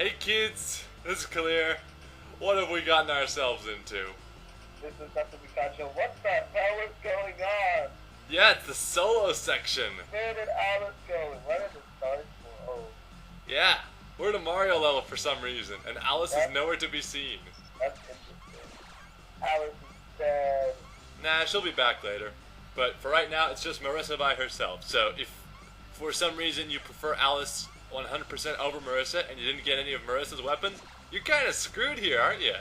Hey kids, this is Kalir. What have we gotten ourselves into? This is Dr. Pikachu. What the hell is going on? Yeah, it's the solo section. Where did Alice go? Where did it start? Oh. Yeah, we're in a Mario level for some reason, and Alice is nowhere to be seen. That's interesting. Alice is dead. Nah, she'll be back later. But for right now, it's just Marissa by herself. So if for some reason you prefer Alice 100% over Marissa and you didn't get any of Marissa's weapons, you're kind of screwed here, aren't you?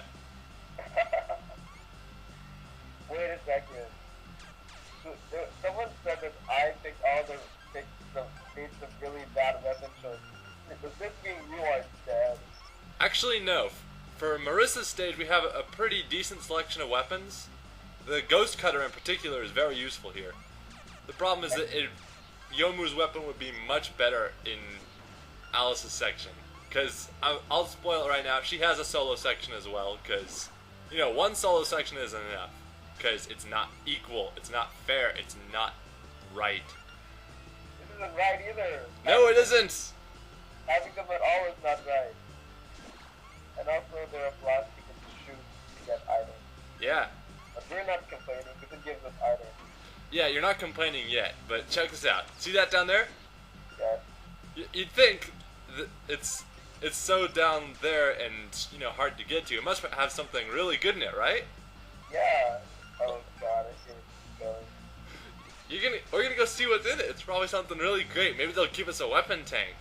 Wait a second. Someone said that I picked all the states of really bad weapon choices. Does this mean you are dead? Actually, no. For Marissa's stage, we have a pretty decent selection of weapons. The Ghost Cutter in particular is very useful here. The problem is that Yomu's weapon would be much better in Alice's section. Because, I'll spoil it right now, she has a solo section as well, because, you know, one solo section isn't enough. Because it's not equal, it's not fair, it's not right. This isn't right either. No, it isn't! Having them at all is not right. And also, there are blocks you can shoot to get items. Yeah. But we're not complaining, because it gives us items. Yeah, you're not complaining yet, but check this out. See that down there? Yeah. You'd think that it's so down there and, you know, hard to get to. It must have something really good in it, right? Yeah. Oh god, I see where this is going. We're gonna go see what's in it. It's probably something really great. Maybe they'll give us a weapon tank.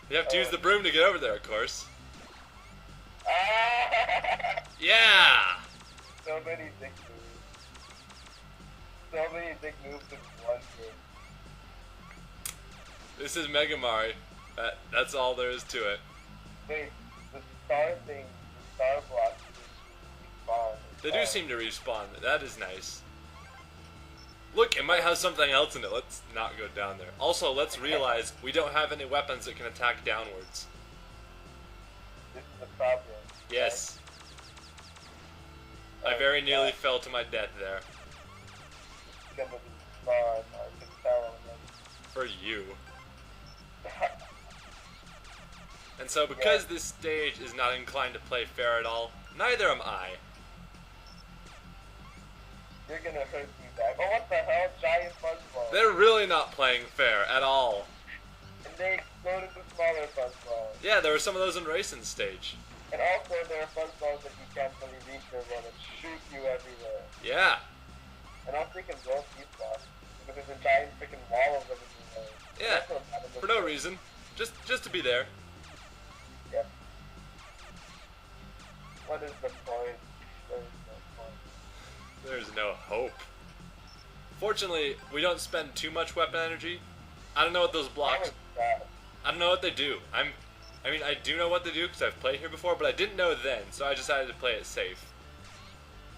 You have to use the broom to get over there, of course. Yeah! So many dick moves. So many dick moves in one game. This is Mega Mario. That's all there is to it. Wait, the star thing, the star blocks respawn. They do seem to respawn. That is nice. Look, it might have something else in it. Let's not go down there. Also, let's realize we don't have any weapons that can attack downwards. This is the problem. Yes. I very nearly fell to my death there. It's gonna be fun. I can tell. For you. And so, because this stage is not inclined to play fair at all, neither am I. You're gonna hurt me back. Oh, what the hell? Giant fuzzballs. They're really not playing fair at all. And they exploded the smaller fuzzballs. Yeah, there were some of those in Racing stage. And also, there are fuzzballs that you can't really reach their one and shoot you everywhere. Yeah. And also, you can blow these blocks. Because there's a giant freaking wall of them everywhere. Yeah, for no reason. Just to be there. Yep. What is the point? There is no point. There's no hope. Fortunately, we don't spend too much weapon energy. I don't know what those blocks... I don't know what they do. I mean, I do know what they do because I've played here before, but I didn't know then, so I decided to play it safe.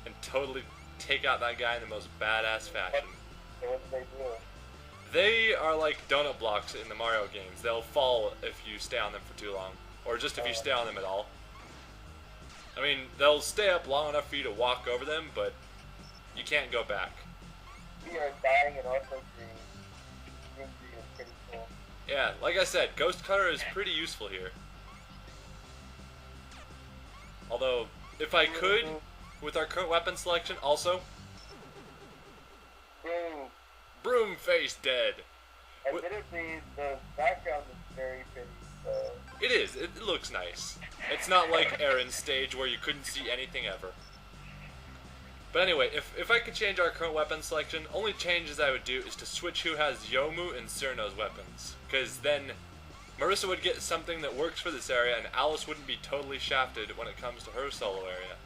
And totally take out that guy in the most badass fashion. What do they do? They are like donut blocks in the Mario games. They'll fall if you stay on them for too long. Or just if you stay on them at all. I mean, they'll stay up long enough for you to walk over them, but you can't go back. We are dying and also green. Green is pretty cool. Yeah, like I said, Ghost Cutter is pretty useful here. Although, if I could, with our current weapon selection, also... Boom. Broom face dead. Admittedly, the background is very pretty, so... It is. It looks nice. It's not like Aaron's stage where you couldn't see anything ever. But anyway, if I could change our current weapon selection, only changes I would do is to switch who has Yomu and Cirno's weapons. Because then Marissa would get something that works for this area, and Alice wouldn't be totally shafted when it comes to her solo area.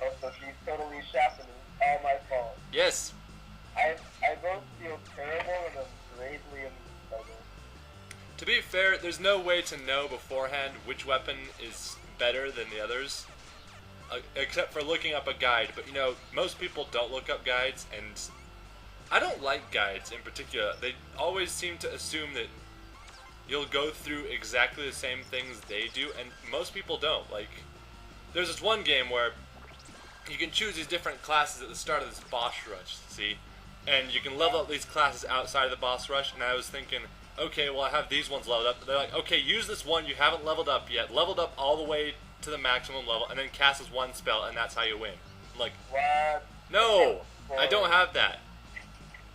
Oh, so she's totally shafted. It's all my fault. Yes. I both feel terrible and I'm greatly amused. To be fair, there's no way to know beforehand which weapon is better than the others. Except for looking up a guide, but you know, most people don't look up guides, and I don't like guides in particular. They always seem to assume that you'll go through exactly the same things they do, and most people don't. Like, there's this one game where you can choose these different classes at the start of this boss rush, see? And you can level up these classes outside of the boss rush, and I was thinking, okay, well I have these ones leveled up. They're like, okay, use this one you haven't leveled up yet. Leveled up all the way to the maximum level, and then cast this one spell, and that's how you win. I'm like, What? no, I don't have that.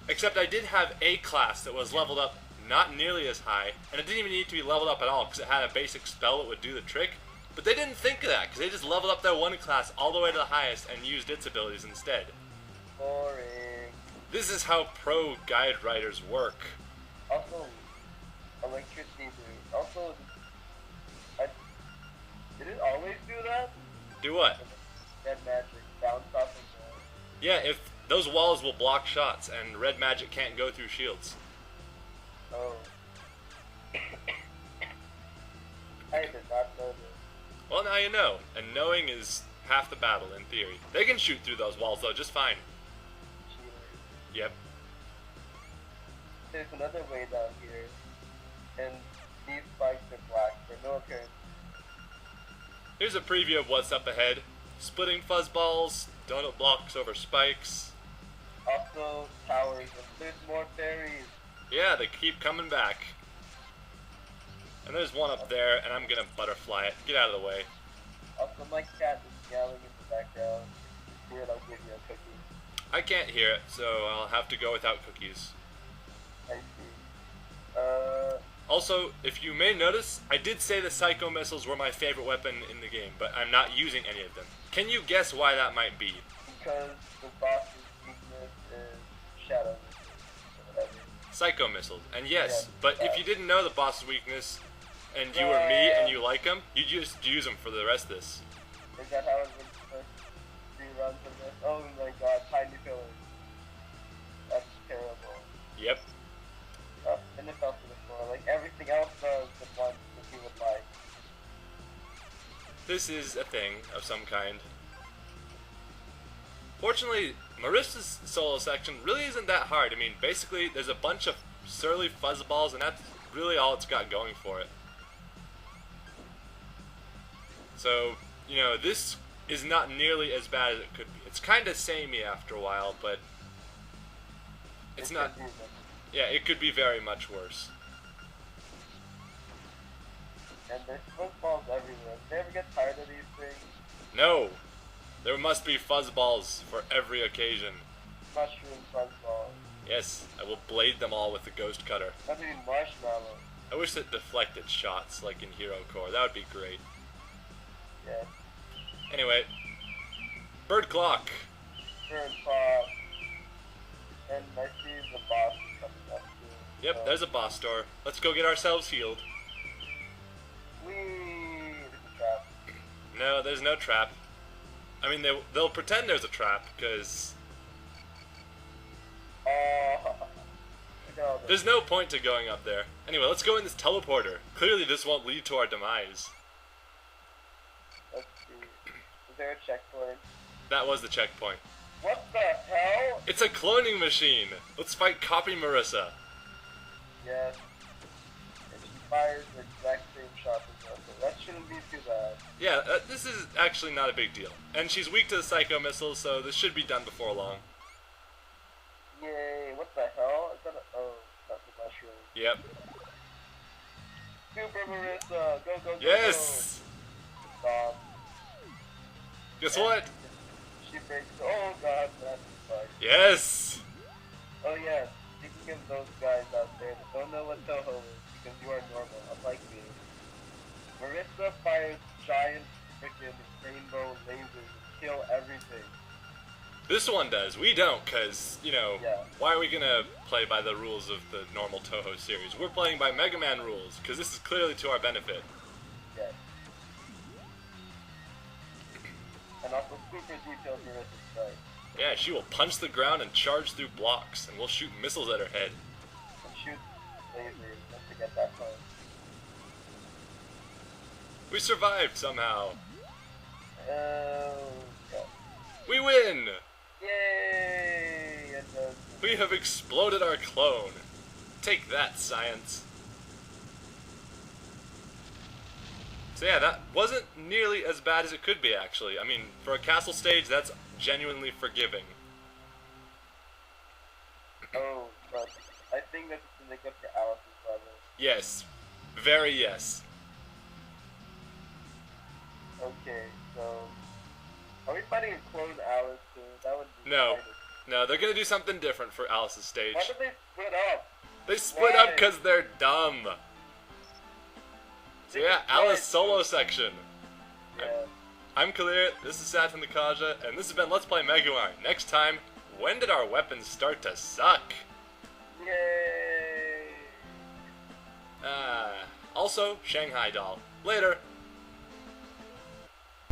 Except I did have a class that was leveled up not nearly as high, and it didn't even need to be leveled up at all because it had a basic spell that would do the trick. But they didn't think of that because they just leveled up their one class all the way to the highest and used its abilities instead. Boring. This is how pro guide writers work. Also, electricity, dude. Also, did it always do that? Do what? Red magic, bounce off of the... Yeah, if those walls will block shots, and red magic can't go through shields. Oh. I did not know this. Well, now you know, and knowing is half the battle in theory. They can shoot through those walls though, just fine. Cheaters. Yep. There's another way down here, and these spikes are black for no apparent. Here's a preview of what's up ahead. Splitting fuzzballs, donut blocks over spikes. Also, towers, and there's more fairies. Yeah, they keep coming back. And there's one up there, and I'm gonna butterfly it. Get out of the way. Also, my cat is yelling in the background. If you hear it, I'll give you a cookie. I can't hear it, so I'll have to go without cookies. I see. Also, if you may notice, I did say the Psycho Missiles were my favorite weapon in the game, but I'm not using any of them. Can you guess why that might be? Because the boss's weakness is shadow missiles, or whatever. Psycho Missiles. And yes, Yeah. but if you didn't know the boss's weakness, and you were me and you like him, you just use him for the rest of this. Is that how it was supposed to run from this? Oh my god, tiny pillars. That's terrible. Yep. And it fell to the floor. Like everything else does, the ones that you would like. This is a thing of some kind. Fortunately, Marissa's solo section really isn't that hard. I mean, basically, there's a bunch of surly fuzzballs, and that's really all it's got going for it. So, you know, this is not nearly as bad as it could be. It's kind of samey after a while, but it's not... Yeah, it could be very much worse. And there's fuzzballs everywhere. Do you ever get tired of these things? No! There must be fuzzballs for every occasion. Mushroom fuzzballs. Yes, I will blade them all with the ghost cutter. Not even marshmallow. I wish it deflected shots like in Hero Core. That would be great. Yeah. Anyway, bird clock. Bird clock. And I see the boss coming up too. Yep, there's a boss door. Let's go get ourselves healed. Whee! There's a trap. No, there's no trap. I mean, they'll pretend there's a trap, because No, there's no point to going up there. Anyway, let's go in this teleporter. Clearly this won't lead to our demise. let's see. Is there a checkpoint? That was the checkpoint. What the hell? It's a cloning machine! Let's fight Copy Marissa. Yes. And she fires the exact same shot as us, so that shouldn't be too bad. Yeah, this is actually not a big deal. And she's weak to the Psycho Missiles, so this should be done before long. Yay, what the hell? Is that a... Oh, that's a mushroom. Yep. Super Marissa, go, go, go, Yes! go. Stop. Guess what? She breaks... Oh god, that's fun. Yes! Oh yeah, speaking of those guys out there that don't know what Toho is, because you are normal, unlike me. Marissa fires giant freaking rainbow lasers and kill everything. This one does. We don't, because, you know, Yeah. why are we gonna play by the rules of the normal Toho series? We're playing by Mega Man rules, because this is clearly to our benefit. Yes. And also super detailed Marissa's strike. Yeah, she will punch the ground and charge through blocks, and we'll shoot missiles at her head. And shoot lasers just to get that point. We survived somehow. Oh, yeah. We win! Yay! And We have exploded our clone. Take that, science. So yeah, that wasn't nearly as bad as it could be, actually. I mean, for a castle stage, that's genuinely forgiving. oh, but I think that's to make up for Alice's level. Yes. Very yes. Okay, so are we fighting a clone Alice too? That would be No. kind of... No, they're gonna do something different for Alice's stage. Why did they split up? They split Why? up because they're dumb. So yeah, Alice solo section. Yeah. I'm Khalil, this is Sat from the Kaja, and this has been Let's Play Megawire. Next time, when did our weapons start to suck? Yay! Also, Shanghai Doll. Later.